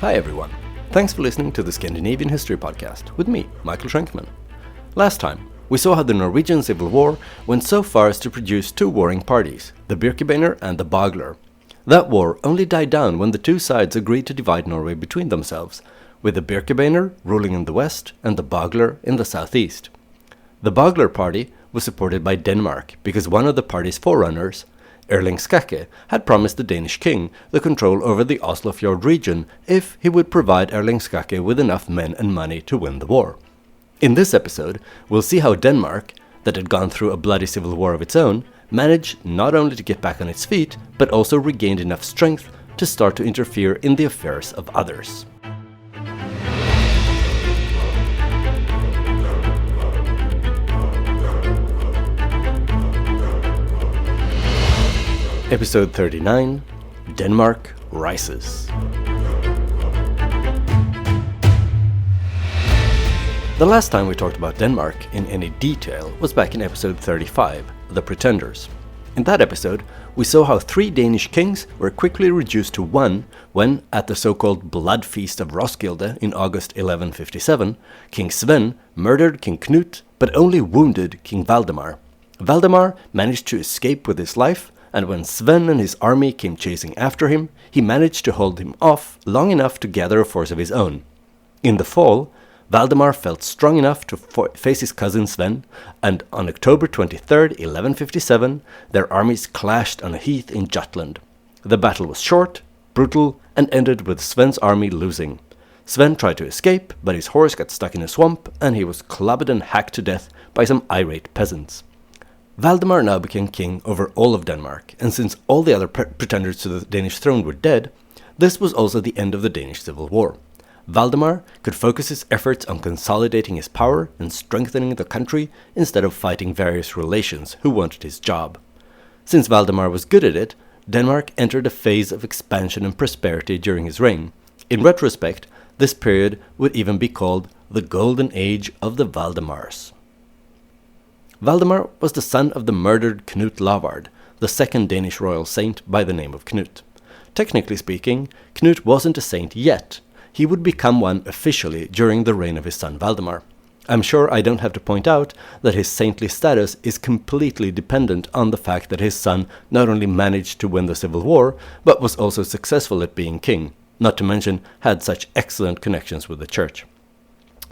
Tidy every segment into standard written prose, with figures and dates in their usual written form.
Hi everyone, thanks for listening to the Scandinavian History Podcast with me, Michael Schenkman. Last time, we saw how the Norwegian Civil War went so far as to produce two warring parties, the Birkebeiner and the Bagler. That war only died down when the two sides agreed to divide Norway between themselves, with the Birkebeiner ruling in the west and the Bagler in the southeast. The Bagler party was supported by Denmark because one of the party's forerunners, Erling Skakke, had promised the Danish king the control over the Oslofjord region if he would provide Erling Skakke with enough men and money to win the war. In this episode, we'll see how Denmark, that had gone through a bloody civil war of its own, managed not only to get back on its feet, but also regained enough strength to start to interfere in the affairs of others. Episode 39, Denmark Rises. The last time we talked about Denmark in any detail was back in episode 35, The Pretenders. In that episode, we saw how 3 Danish kings were quickly reduced to one when, at the so-called Blood Feast of Roskilde in August 1157, King Sven murdered King Knut but only wounded King Valdemar. Valdemar managed to escape with his life, and when Sven and his army came chasing after him, he managed to hold him off long enough to gather a force of his own. In the fall, Valdemar felt strong enough to face his cousin Sven, and on October 23, 1157, their armies clashed on a heath in Jutland. The battle was short, brutal, and ended with Sven's army losing. Sven tried to escape, but his horse got stuck in a swamp, and he was clubbed and hacked to death by some irate peasants. Valdemar now became king over all of Denmark, and since all the other pretenders to the Danish throne were dead, this was also the end of the Danish Civil War. Valdemar could focus his efforts on consolidating his power and strengthening the country instead of fighting various relations who wanted his job. Since Valdemar was good at it, Denmark entered a phase of expansion and prosperity during his reign. In retrospect, this period would even be called the Golden Age of the Valdemars. Valdemar was the son of the murdered Knut Lavard, the second Danish royal saint by the name of Knut. Technically speaking, Knut wasn't a saint yet. He would become one officially during the reign of his son Valdemar. I'm sure I don't have to point out that his saintly status is completely dependent on the fact that his son not only managed to win the civil war, but was also successful at being king, not to mention had such excellent connections with the church.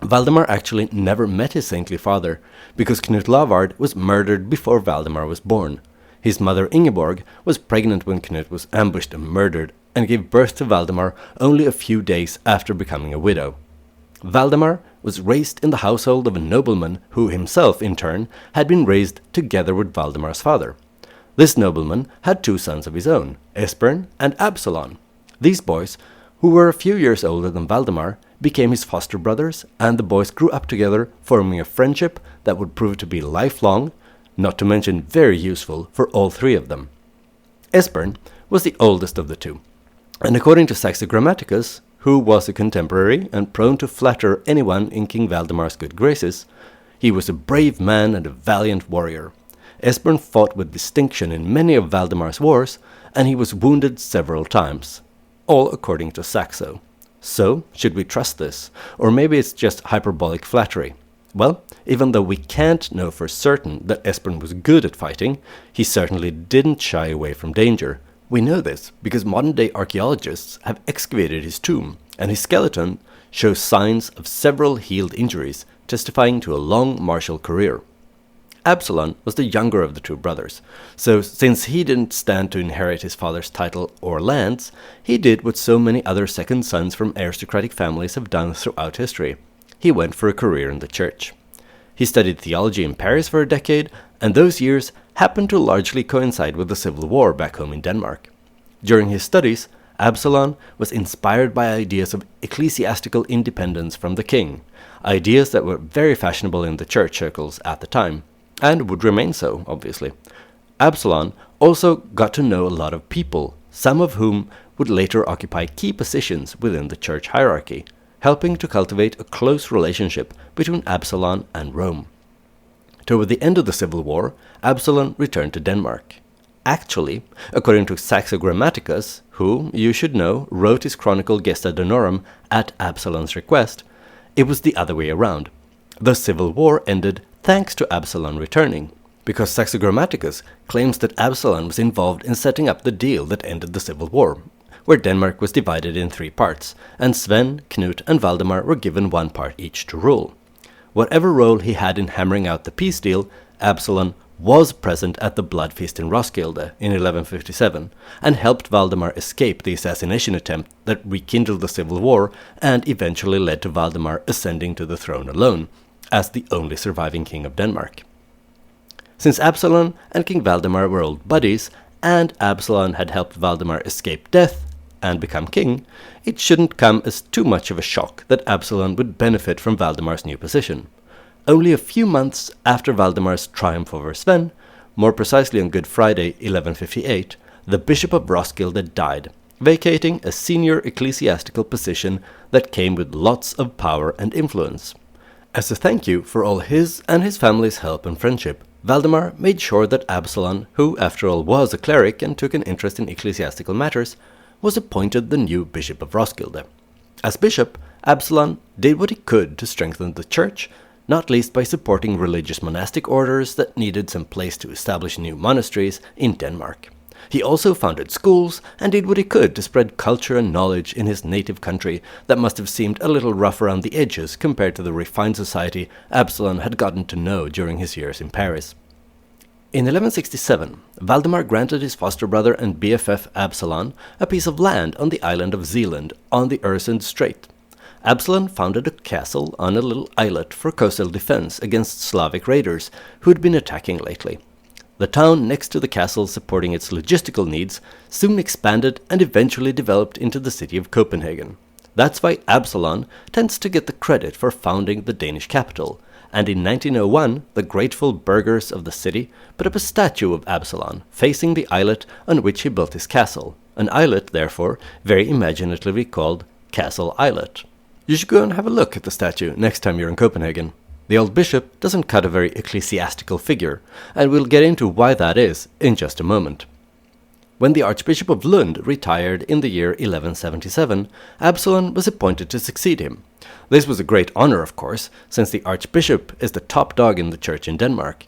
Valdemar actually never met his saintly father, because Knut Lavard was murdered before Valdemar was born. His mother Ingeborg was pregnant when Knut was ambushed and murdered, and gave birth to Valdemar only a few days after becoming a widow. Valdemar was raised in the household of a nobleman who himself, in turn, had been raised together with Valdemar's father. This nobleman had 2 sons of his own, Esbern and Absalon. These boys, who were a few years older than Valdemar, became his foster brothers, and the boys grew up together, forming a friendship that would prove to be lifelong, not to mention very useful for all 3 of them. Esbern was the oldest of the 2, and according to Saxo Grammaticus, who was a contemporary and prone to flatter anyone in King Valdemar's good graces, he was a brave man and a valiant warrior. Esbern fought with distinction in many of Valdemar's wars, and he was wounded several times, all according to Saxo. So, should we trust this? Or maybe it's just hyperbolic flattery? Well, even though we can't know for certain that Esbern was good at fighting, he certainly didn't shy away from danger. We know this because modern-day archaeologists have excavated his tomb, and his skeleton shows signs of several healed injuries, testifying to a long martial career. Absalon was the younger of the 2 brothers, so since he didn't stand to inherit his father's title or lands, he did what so many other second sons from aristocratic families have done throughout history. He went for a career in the church. He studied theology in Paris for a decade, and those years happened to largely coincide with the civil war back home in Denmark. During his studies, Absalon was inspired by ideas of ecclesiastical independence from the king, ideas that were very fashionable in the church circles at the time, and would remain so, obviously. Absalon also got to know a lot of people, some of whom would later occupy key positions within the church hierarchy, helping to cultivate a close relationship between Absalon and Rome. Toward the end of the civil war, Absalon returned to Denmark. Actually, according to Saxo Grammaticus, who, you should know, wrote his chronicle Gesta Danorum at Absalon's request, it was the other way around. The civil war ended thanks to Absalon returning, because Saxo Grammaticus claims that Absalon was involved in setting up the deal that ended the civil war, where Denmark was divided in 3 parts, and Sven, Knut and Valdemar were given 1 part each to rule. Whatever role he had in hammering out the peace deal, Absalon was present at the blood feast in Roskilde in 1157, and helped Valdemar escape the assassination attempt that rekindled the civil war and eventually led to Valdemar ascending to the throne alone, as the only surviving king of Denmark. Since Absalon and King Valdemar were old buddies, and Absalon had helped Valdemar escape death and become king, it shouldn't come as too much of a shock that Absalon would benefit from Valdemar's new position. Only a few months after Valdemar's triumph over Sven, more precisely on Good Friday 1158, the Bishop of Roskilde died, vacating a senior ecclesiastical position that came with lots of power and influence. As a thank you for all his and his family's help and friendship, Valdemar made sure that Absalon, who after all was a cleric and took an interest in ecclesiastical matters, was appointed the new Bishop of Roskilde. As bishop, Absalon did what he could to strengthen the church, not least by supporting religious monastic orders that needed some place to establish new monasteries in Denmark. He also founded schools and did what he could to spread culture and knowledge in his native country that must have seemed a little rough around the edges compared to the refined society Absalon had gotten to know during his years in Paris. In 1167, Valdemar granted his foster brother and BFF Absalon a piece of land on the island of Zealand on the Øresund Strait. Absalon founded a castle on a little islet for coastal defense against Slavic raiders who had been attacking lately. The town next to the castle, supporting its logistical needs, soon expanded and eventually developed into the city of Copenhagen. That's why Absalon tends to get the credit for founding the Danish capital, and in 1901 the grateful burghers of the city put up a statue of Absalon facing the islet on which he built his castle, an islet therefore very imaginatively called Castle Islet. You should go and have a look at the statue next time you're in Copenhagen. The old bishop doesn't cut a very ecclesiastical figure, and we'll get into why that is in just a moment. When the Archbishop of Lund retired in the year 1177, Absalon was appointed to succeed him. This was a great honor, of course, since the Archbishop is the top dog in the church in Denmark.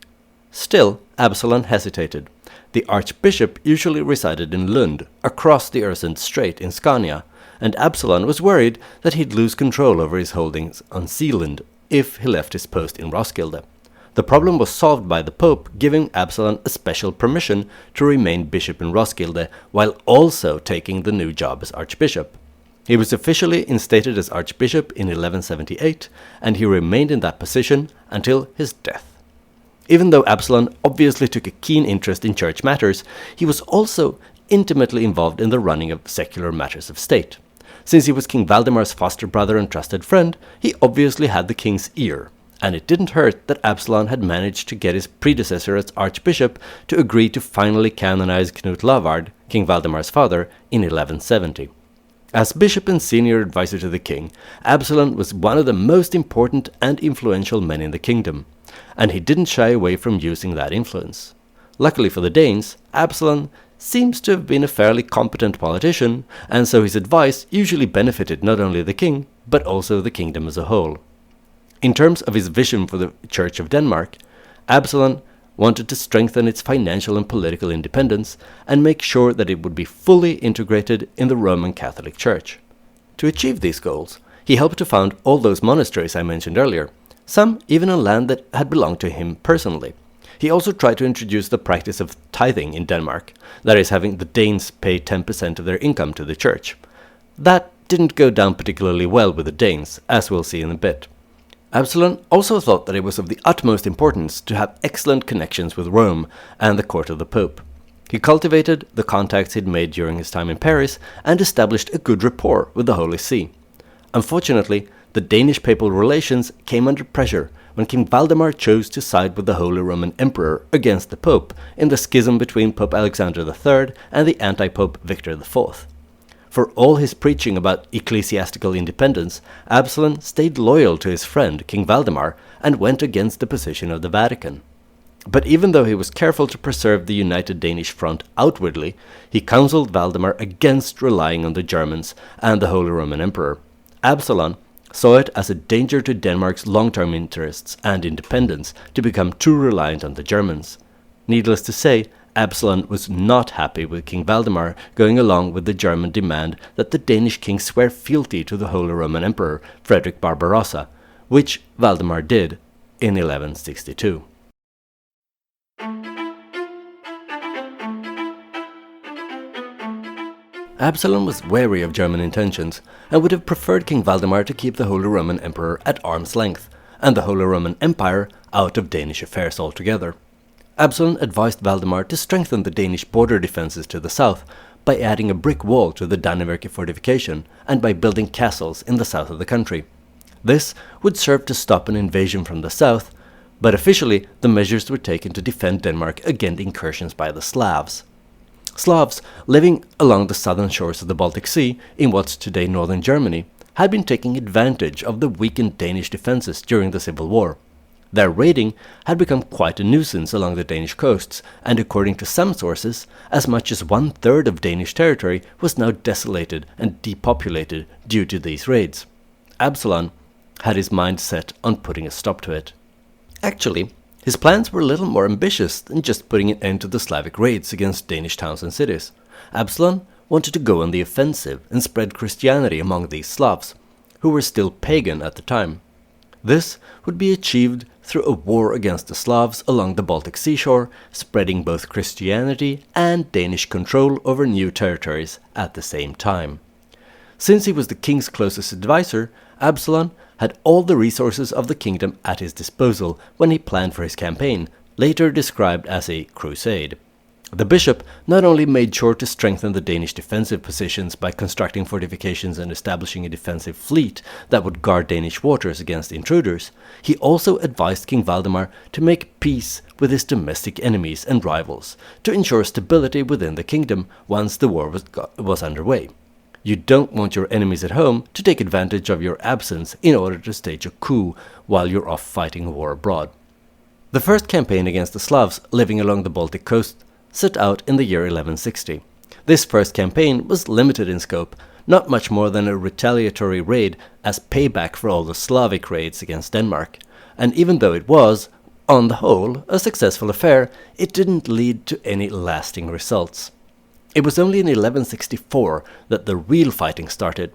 Still, Absalon hesitated. The Archbishop usually resided in Lund, across the Øresund Strait in Scania, and Absalon was worried that he'd lose control over his holdings on Zealand if he left his post in Roskilde. The problem was solved by the Pope giving Absalon a special permission to remain bishop in Roskilde while also taking the new job as archbishop. He was officially instated as archbishop in 1178, and he remained in that position until his death. Even though Absalon obviously took a keen interest in church matters, he was also intimately involved in the running of secular matters of state. Since he was King Valdemar's foster brother and trusted friend, he obviously had the king's ear, and it didn't hurt that Absalon had managed to get his predecessor as archbishop to agree to finally canonize Knut Lavard, King Valdemar's father, in 1170. As bishop and senior advisor to the king, Absalon was one of the most important and influential men in the kingdom, and he didn't shy away from using that influence. Luckily for the Danes, Absalon seems to have been a fairly competent politician, and so his advice usually benefited not only the king, but also the kingdom as a whole. In terms of his vision for the Church of Denmark, Absalon wanted to strengthen its financial and political independence and make sure that it would be fully integrated in the Roman Catholic Church. To achieve these goals, he helped to found all those monasteries I mentioned earlier, some even on land that had belonged to him personally. He also tried to introduce the practice of tithing in Denmark, that is, having the Danes pay 10% of their income to the church. That didn't go down particularly well with the Danes, as we'll see in a bit. Absalon also thought that it was of the utmost importance to have excellent connections with Rome and the court of the Pope. He cultivated the contacts he'd made during his time in Paris and established a good rapport with the Holy See. Unfortunately, the Danish papal relations came under pressure when King Valdemar chose to side with the Holy Roman Emperor against the Pope in the schism between Pope Alexander III and the anti-Pope Victor IV. For all his preaching about ecclesiastical independence, Absalon stayed loyal to his friend King Valdemar and went against the position of the Vatican. But even though he was careful to preserve the united Danish front outwardly, he counseled Valdemar against relying on the Germans and the Holy Roman Emperor. Absalon saw it as a danger to Denmark's long-term interests and independence to become too reliant on the Germans. Needless to say, Absalon was not happy with King Valdemar going along with the German demand that the Danish king swear fealty to the Holy Roman Emperor, Frederick Barbarossa, which Valdemar did in 1162. Absalon was wary of German intentions and would have preferred King Valdemar to keep the Holy Roman Emperor at arm's length and the Holy Roman Empire out of Danish affairs altogether. Absalon advised Valdemar to strengthen the Danish border defenses to the south by adding a brick wall to the Dannevirke fortification and by building castles in the south of the country. This would serve to stop an invasion from the south, but officially the measures were taken to defend Denmark against incursions by the Slavs. Slavs living along the southern shores of the Baltic Sea in what's today northern Germany had been taking advantage of the weakened Danish defenses during the Civil War. Their raiding had become quite a nuisance along the Danish coasts, and according to some sources, as much as 1/3 of Danish territory was now desolated and depopulated due to these raids. Absalon had his mind set on putting a stop to it. Actually, his plans were a little more ambitious than just putting an end to the Slavic raids against Danish towns and cities. Absalon wanted to go on the offensive and spread Christianity among these Slavs, who were still pagan at the time. This would be achieved through a war against the Slavs along the Baltic seashore, spreading both Christianity and Danish control over new territories at the same time. Since he was the king's closest advisor, Absalon had all the resources of the kingdom at his disposal when he planned for his campaign, later described as a crusade. The bishop not only made sure to strengthen the Danish defensive positions by constructing fortifications and establishing a defensive fleet that would guard Danish waters against intruders, he also advised King Valdemar to make peace with his domestic enemies and rivals to ensure stability within the kingdom once the war was underway. You don't want your enemies at home to take advantage of your absence in order to stage a coup while you're off fighting a war abroad. The first campaign against the Slavs living along the Baltic coast set out in the year 1160. This first campaign was limited in scope, not much more than a retaliatory raid as payback for all the Slavic raids against Denmark. And even though it was, on the whole, a successful affair, it didn't lead to any lasting results. It was only in 1164 that the real fighting started.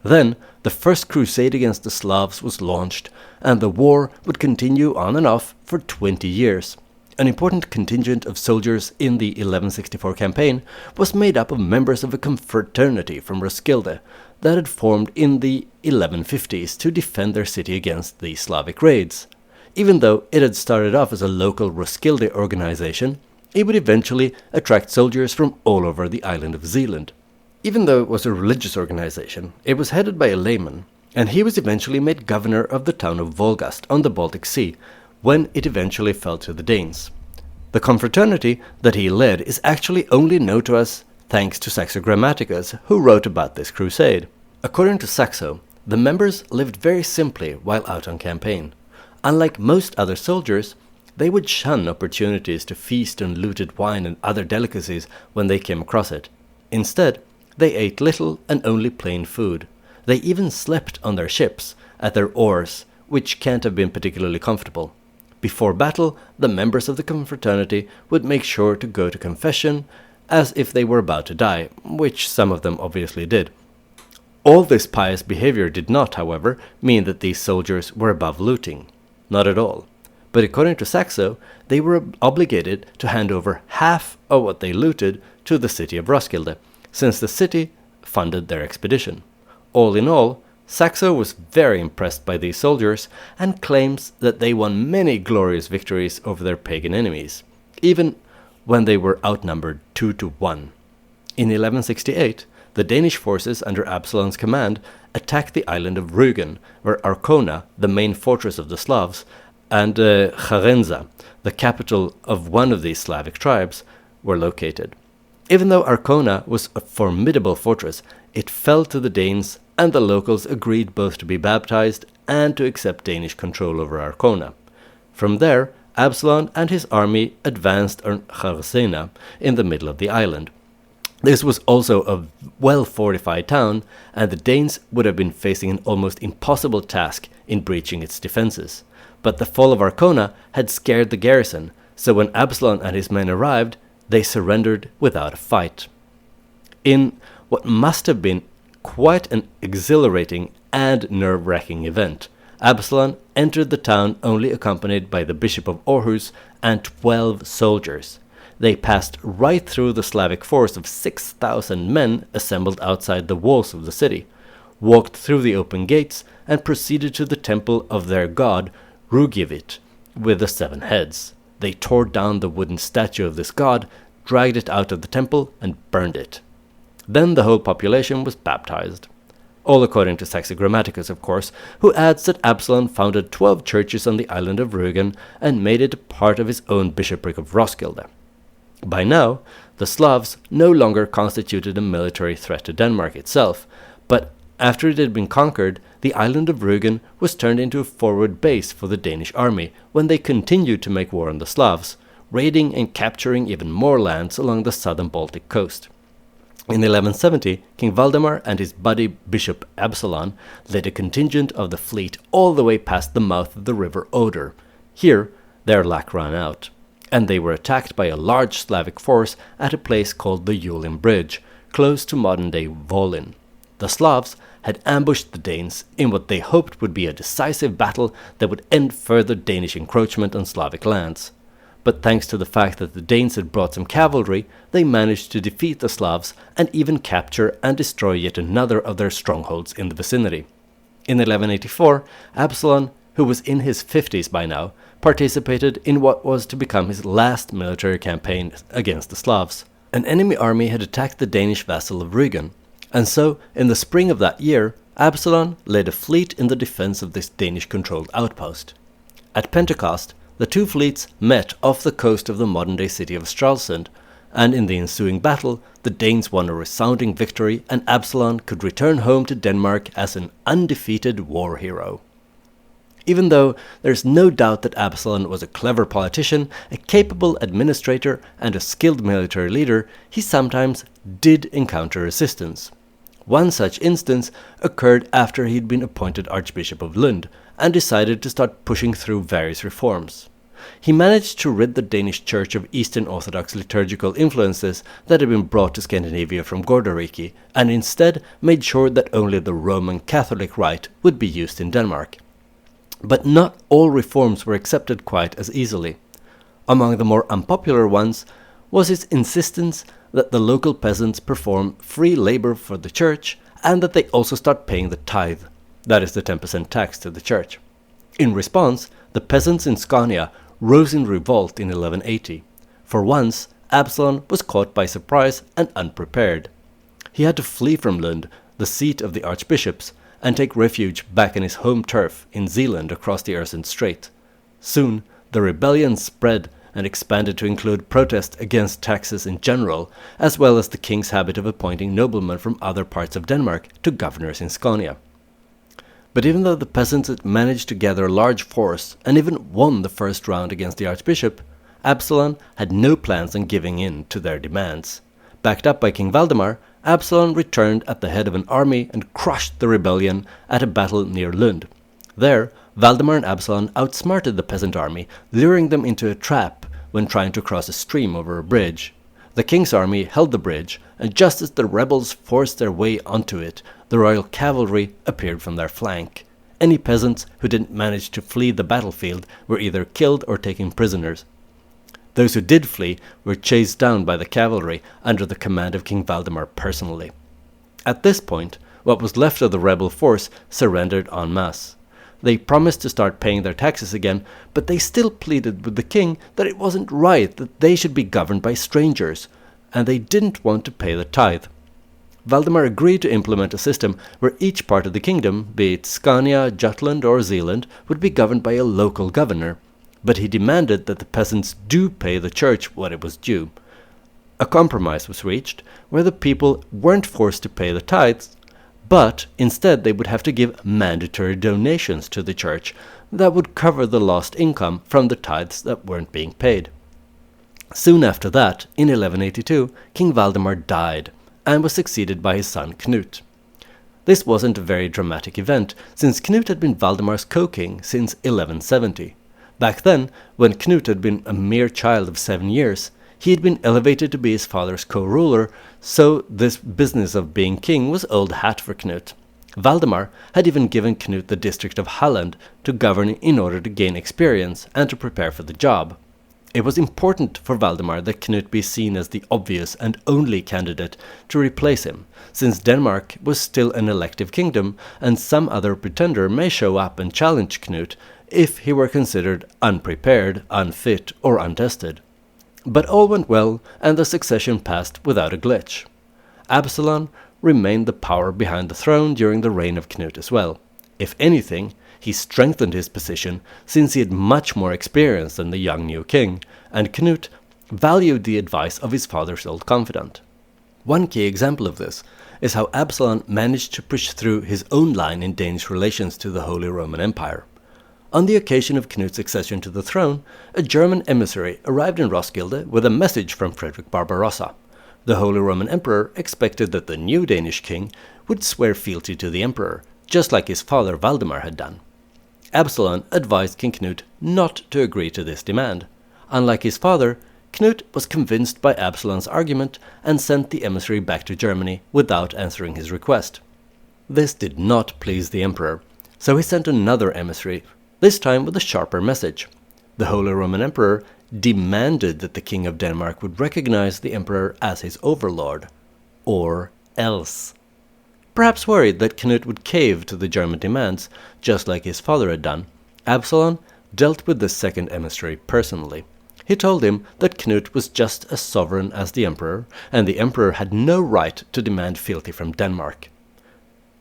Then, the first crusade against the Slavs was launched, and the war would continue on and off for 20 years. An important contingent of soldiers in the 1164 campaign was made up of members of a confraternity from Roskilde that had formed in the 1150s to defend their city against the Slavic raids. Even though it had started off as a local Roskilde organization, it would eventually attract soldiers from all over the island of Zealand. Even though it was a religious organization, it was headed by a layman, and he was eventually made governor of the town of Wolgast on the Baltic Sea, when it eventually fell to the Danes. The confraternity that he led is actually only known to us thanks to Saxo Grammaticus, who wrote about this crusade. According to Saxo, the members lived very simply while out on campaign. Unlike most other soldiers, they would shun opportunities to feast on looted wine and other delicacies when they came across it. Instead, they ate little and only plain food. They even slept on their ships, at their oars, which can't have been particularly comfortable. Before battle, the members of the confraternity would make sure to go to confession as if they were about to die, which some of them obviously did. All this pious behavior did not, however, mean that these soldiers were above looting. Not at all. But according to Saxo, they were obligated to hand over half of what they looted to the city of Roskilde, since the city funded their expedition. All in all, Saxo was very impressed by these soldiers and claims that they won many glorious victories over their pagan enemies, even when they were outnumbered 2-1. In 1168, the Danish forces under Absalon's command attacked the island of Rügen, where Arkona, the main fortress of the Slavs, and Charenza, the capital of one of these Slavic tribes, were located. Even though Arkona was a formidable fortress, it fell to the Danes, and the locals agreed both to be baptized and to accept Danish control over Arkona. From there, Absalon and his army advanced on Charsena in the middle of the island. This was also a well-fortified town, and the Danes would have been facing an almost impossible task in breaching its defenses. But the fall of Arkona had scared the garrison, so when Absalon and his men arrived, they surrendered without a fight. In what must have been quite an exhilarating and nerve-wracking event, Absalon entered the town only accompanied by the Bishop of Aarhus and 12 soldiers. They passed right through the Slavic force of 6,000 men assembled outside the walls of the city, walked through the open gates, and proceeded to the temple of their god, Rugievit, with the 7 heads. They tore down the wooden statue of this god, dragged it out of the temple, and burned it. Then the whole population was baptized. All according to Saxo Grammaticus, of course, who adds that Absalon founded 12 churches on the island of Rügen and made it part of his own bishopric of Roskilde. By now, the Slavs no longer constituted a military threat to Denmark itself, but after it had been conquered, the island of Rügen was turned into a forward base for the Danish army when they continued to make war on the Slavs, raiding and capturing even more lands along the southern Baltic coast. In 1170, King Valdemar and his buddy Bishop Absalon led a contingent of the fleet all the way past the mouth of the river Oder. Here, their luck ran out, and they were attacked by a large Slavic force at a place called the Yulin Bridge, close to modern-day Volyn. The Slavs had ambushed the Danes in what they hoped would be a decisive battle that would end further Danish encroachment on Slavic lands. But thanks to the fact that the Danes had brought some cavalry, they managed to defeat the Slavs and even capture and destroy yet another of their strongholds in the vicinity. In 1184, Absalon, who was in his 50s by now, participated in what was to become his last military campaign against the Slavs. An enemy army had attacked the Danish vassal of Rügen, and so, in the spring of that year, Absalon led a fleet in the defense of this Danish-controlled outpost. At Pentecost, the two fleets met off the coast of the modern-day city of Stralsund, and in the ensuing battle, the Danes won a resounding victory and Absalon could return home to Denmark as an undefeated war hero. Even though there is no doubt that Absalon was a clever politician, a capable administrator, and a skilled military leader, he sometimes did encounter resistance. One such instance occurred after he had been appointed Archbishop of Lund and decided to start pushing through various reforms. He managed to rid the Danish Church of Eastern Orthodox liturgical influences that had been brought to Scandinavia from Gordariki, and instead made sure that only the Roman Catholic rite would be used in Denmark. But not all reforms were accepted quite as easily. Among the more unpopular ones was his insistence that the local peasants perform free labor for the church and that they also start paying the tithe, that is the 10% tax to the church. In response, the peasants in Scania rose in revolt in 1180. For once, Absalon was caught by surprise and unprepared. He had to flee from Lund, the seat of the archbishops, and take refuge back in his home turf in Zealand across the Øresund Strait. Soon, the rebellion spread and expanded to include protest against taxes in general, as well as the king's habit of appointing noblemen from other parts of Denmark to governors in Scania. But even though the peasants had managed to gather a large force and even won the first round against the archbishop, Absalon had no plans on giving in to their demands. Backed up by King Valdemar, Absalon returned at the head of an army and crushed the rebellion at a battle near Lund. There, Valdemar and Absalon outsmarted the peasant army, luring them into a trap when trying to cross a stream over a bridge. The king's army held the bridge, and just as the rebels forced their way onto it, the royal cavalry appeared from their flank. Any peasants who didn't manage to flee the battlefield were either killed or taken prisoners. Those who did flee were chased down by the cavalry under the command of King Valdemar personally. At this point, what was left of the rebel force surrendered en masse. They promised to start paying their taxes again, but they still pleaded with the king that it wasn't right that they should be governed by strangers, and they didn't want to pay the tithe. Valdemar agreed to implement a system where each part of the kingdom, be it Scania, Jutland or Zealand, would be governed by a local governor, but he demanded that the peasants do pay the church what it was due. A compromise was reached where the people weren't forced to pay the tithes, but instead they would have to give mandatory donations to the church, that would cover the lost income from the tithes that weren't being paid. Soon after that, in 1182, King Valdemar died and was succeeded by his son Knut. This wasn't a very dramatic event, since Knut had been Valdemar's co-king since 1170. Back then, when Knut had been a mere child of 7 years, he had been elevated to be his father's co-ruler, so this business of being king was old hat for Knut. Valdemar had even given Knut the district of Halland to govern in order to gain experience and to prepare for the job. It was important for Valdemar that Knut be seen as the obvious and only candidate to replace him, since Denmark was still an elective kingdom and some other pretender may show up and challenge Knut if he were considered unprepared, unfit, or untested. But all went well and the succession passed without a glitch. Absalon remained the power behind the throne during the reign of Knut as well. If anything, he strengthened his position since he had much more experience than the young new king, and Knut valued the advice of his father's old confidant. One key example of this is how Absalon managed to push through his own line in Danish relations to the Holy Roman Empire. On the occasion of Knut's accession to the throne, a German emissary arrived in Roskilde with a message from Frederick Barbarossa. The Holy Roman Emperor expected that the new Danish king would swear fealty to the emperor, just like his father Valdemar had done. Absalon advised King Knut not to agree to this demand. Unlike his father, Knut was convinced by Absalon's argument and sent the emissary back to Germany without answering his request. This did not please the emperor, so he sent another emissary, this time with a sharper message. The Holy Roman Emperor demanded that the King of Denmark would recognize the emperor as his overlord, or else. Perhaps worried that Knut would cave to the German demands, just like his father had done, Absalon dealt with the second emissary personally. He told him that Knut was just as sovereign as the emperor, and the emperor had no right to demand fealty from Denmark.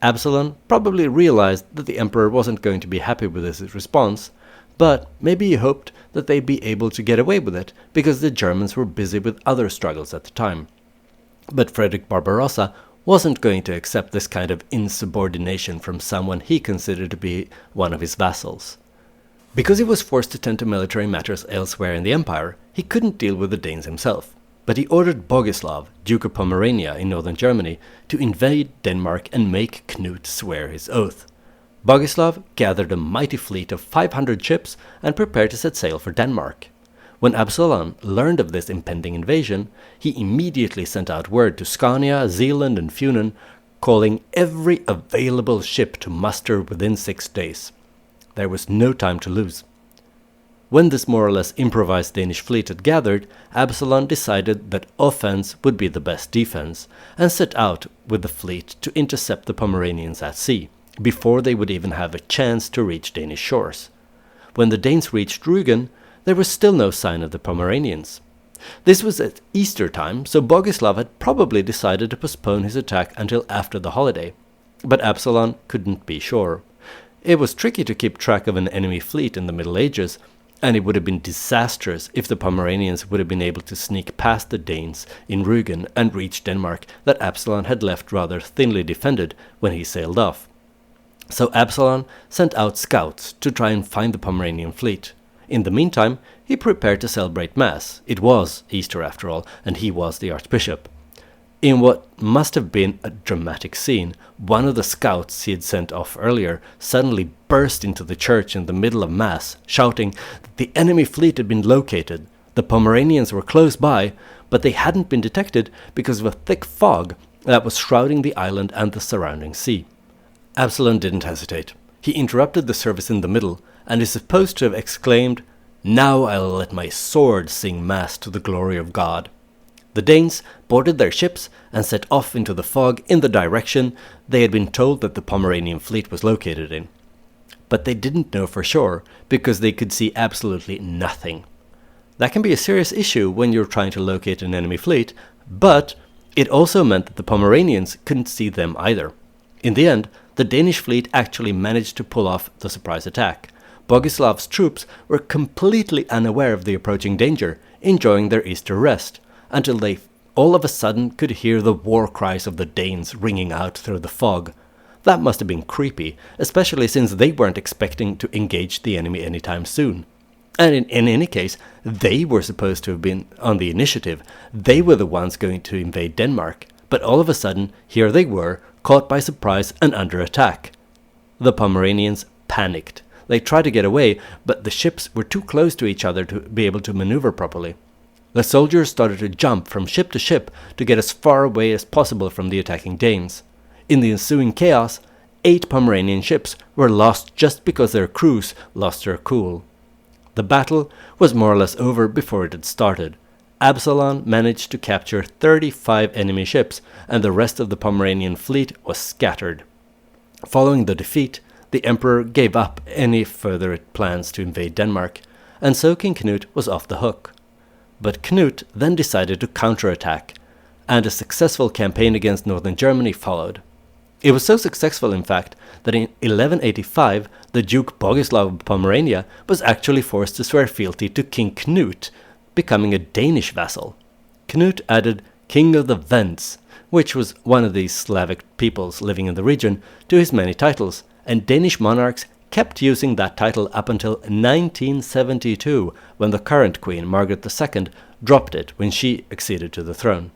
Absalon probably realized that the emperor wasn't going to be happy with his response, but maybe he hoped that they'd be able to get away with it because the Germans were busy with other struggles at the time. But Frederick Barbarossa wasn't going to accept this kind of insubordination from someone he considered to be one of his vassals. Because he was forced to tend to military matters elsewhere in the empire, he couldn't deal with the Danes himself. But he ordered Bogislav, Duke of Pomerania in northern Germany, to invade Denmark and make Knut swear his oath. Bogislav gathered a mighty fleet of 500 ships and prepared to set sail for Denmark. When Absalon learned of this impending invasion, he immediately sent out word to Scania, Zealand and Funen, calling every available ship to muster within 6 days. There was no time to lose. When this more or less improvised Danish fleet had gathered, Absalon decided that offense would be the best defense, and set out with the fleet to intercept the Pomeranians at sea, before they would even have a chance to reach Danish shores. When the Danes reached Rügen, there was still no sign of the Pomeranians. This was at Easter time, so Bogislav had probably decided to postpone his attack until after the holiday. But Absalon couldn't be sure. It was tricky to keep track of an enemy fleet in the Middle Ages, and it would have been disastrous if the Pomeranians would have been able to sneak past the Danes in Rügen and reach Denmark that Absalon had left rather thinly defended when he sailed off. So Absalon sent out scouts to try and find the Pomeranian fleet. In the meantime, he prepared to celebrate Mass. It was Easter after all, and he was the Archbishop. In what must have been a dramatic scene, one of the scouts he had sent off earlier suddenly burst into the church in the middle of Mass, shouting that the enemy fleet had been located. The Pomeranians were close by, but they hadn't been detected because of a thick fog that was shrouding the island and the surrounding sea. Absalon didn't hesitate. He interrupted the service in the middle and is supposed to have exclaimed, "Now I'll let my sword sing Mass to the glory of God." The Danes boarded their ships and set off into the fog in the direction they had been told that the Pomeranian fleet was located in. But they didn't know for sure, because they could see absolutely nothing. That can be a serious issue when you're trying to locate an enemy fleet, but it also meant that the Pomeranians couldn't see them either. In the end, the Danish fleet actually managed to pull off the surprise attack. Boguslav's troops were completely unaware of the approaching danger, enjoying their Easter rest, until they all of a sudden could hear the war cries of the Danes ringing out through the fog. That must have been creepy, especially since they weren't expecting to engage the enemy anytime soon. And in any case, they were supposed to have been on the initiative. They were the ones going to invade Denmark. But all of a sudden, here they were, caught by surprise and under attack. The Pomeranians panicked. They tried to get away, but the ships were too close to each other to be able to maneuver properly. The soldiers started to jump from ship to ship to get as far away as possible from the attacking Danes. In the ensuing chaos, 8 Pomeranian ships were lost just because their crews lost their cool. The battle was more or less over before it had started. Absalon managed to capture 35 enemy ships, and the rest of the Pomeranian fleet was scattered. Following the defeat, the emperor gave up any further plans to invade Denmark, and so King Knut was off the hook. But Knut then decided to counterattack, and a successful campaign against northern Germany followed. It was so successful, in fact, that in 1185 the Duke Bogislav of Pomerania was actually forced to swear fealty to King Knut, becoming a Danish vassal. Knut added King of the Wends, which was one of these Slavic peoples living in the region, to his many titles, and Danish monarchs kept using that title up until 1972, when the current queen, Margaret II, dropped it when she acceded to the throne.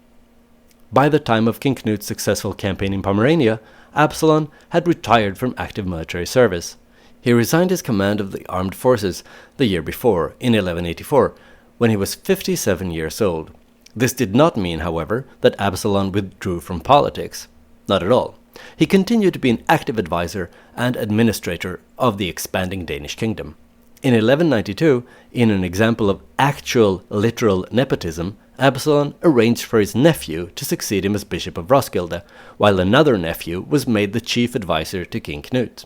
By the time of King Knut's successful campaign in Pomerania, Absalon had retired from active military service. He resigned his command of the armed forces the year before, in 1184, when he was 57 years old. This did not mean, however, that Absalon withdrew from politics. Not at all. He continued to be an active advisor and administrator of the expanding Danish kingdom. In 1192, in an example of actual literal nepotism, Absalon arranged for his nephew to succeed him as Bishop of Roskilde, while another nephew was made the chief advisor to King Knut.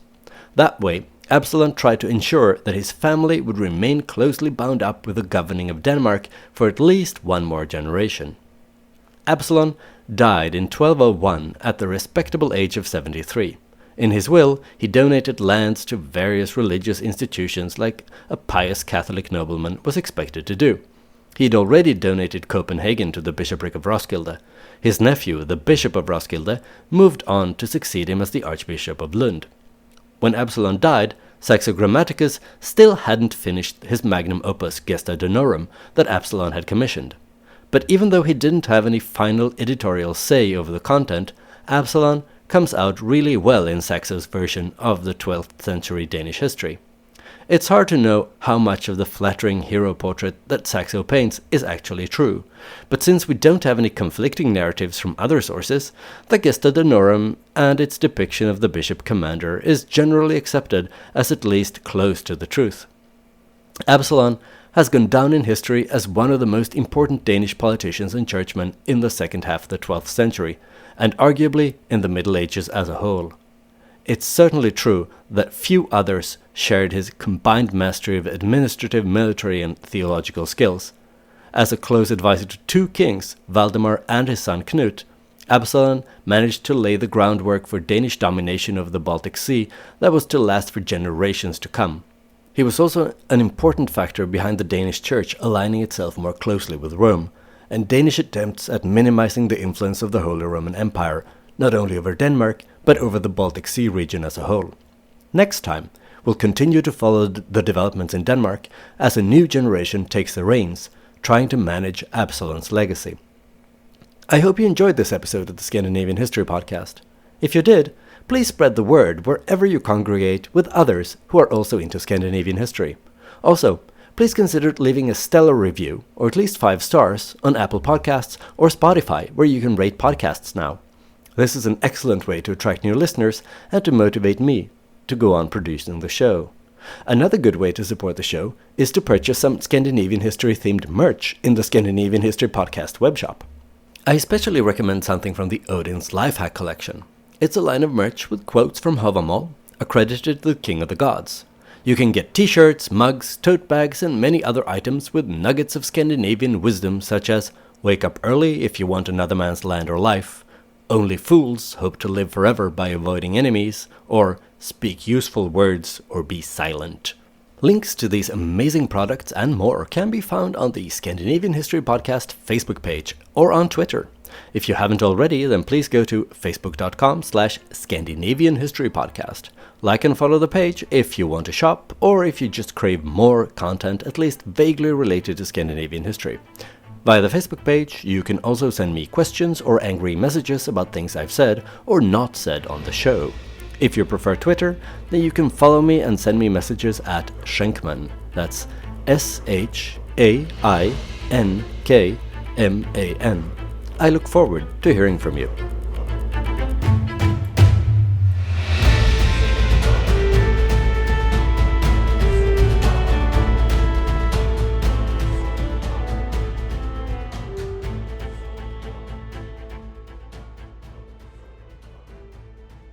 That way, Absalon tried to ensure that his family would remain closely bound up with the governing of Denmark for at least one more generation. Absalon died in 1201 at the respectable age of 73. In his will, he donated lands to various religious institutions like a pious Catholic nobleman was expected to do. He had already donated Copenhagen to the bishopric of Roskilde. His nephew, the Bishop of Roskilde, moved on to succeed him as the Archbishop of Lund. When Absalon died, Saxo Grammaticus still hadn't finished his magnum opus Gesta Danorum that Absalon had commissioned. But even though he didn't have any final editorial say over the content, Absalon comes out really well in Saxo's version of the 12th century Danish history. It's hard to know how much of the flattering hero portrait that Saxo paints is actually true, but since we don't have any conflicting narratives from other sources, the Gesta Danorum and its depiction of the bishop commander is generally accepted as at least close to the truth. Absalon has gone down in history as one of the most important Danish politicians and churchmen in the second half of the 12th century, and arguably in the Middle Ages as a whole. It's certainly true that few others shared his combined mastery of administrative, military, and theological skills. As a close advisor to 2 kings, Valdemar and his son Knut, Absalon managed to lay the groundwork for Danish domination over the Baltic Sea that was to last for generations to come. He was also an important factor behind the Danish church aligning itself more closely with Rome, and Danish attempts at minimizing the influence of the Holy Roman Empire, not only over Denmark, but over the Baltic Sea region as a whole. Next time, we'll continue to follow the developments in Denmark as a new generation takes the reins, trying to manage Absalon's legacy. I hope you enjoyed this episode of the Scandinavian History Podcast. If you did, please spread the word wherever you congregate with others who are also into Scandinavian history. Also, please consider leaving a stellar review, or at least 5 stars, on Apple Podcasts or Spotify, where you can rate podcasts now. This is an excellent way to attract new listeners and to motivate me to go on producing the show. Another good way to support the show is to purchase some Scandinavian history-themed merch in the Scandinavian History Podcast webshop. I especially recommend something from the Odin's Lifehack collection. It's a line of merch with quotes from Havamal, accredited to the King of the Gods. You can get t-shirts, mugs, tote bags, and many other items with nuggets of Scandinavian wisdom such as wake up early if you want another man's land or life, only fools hope to live forever by avoiding enemies, or speak useful words or be silent. Links to these amazing products and more can be found on the Scandinavian History Podcast Facebook page or on Twitter. If you haven't already, then please go to facebook.com/Scandinavian History Podcast. Like and follow the page if you want to shop or if you just crave more content at least vaguely related to Scandinavian history. Via the Facebook page, you can also send me questions or angry messages about things I've said or not said on the show. If you prefer Twitter, then you can follow me and send me messages at Schenkman. That's SHAINKMAN. I look forward to hearing from you.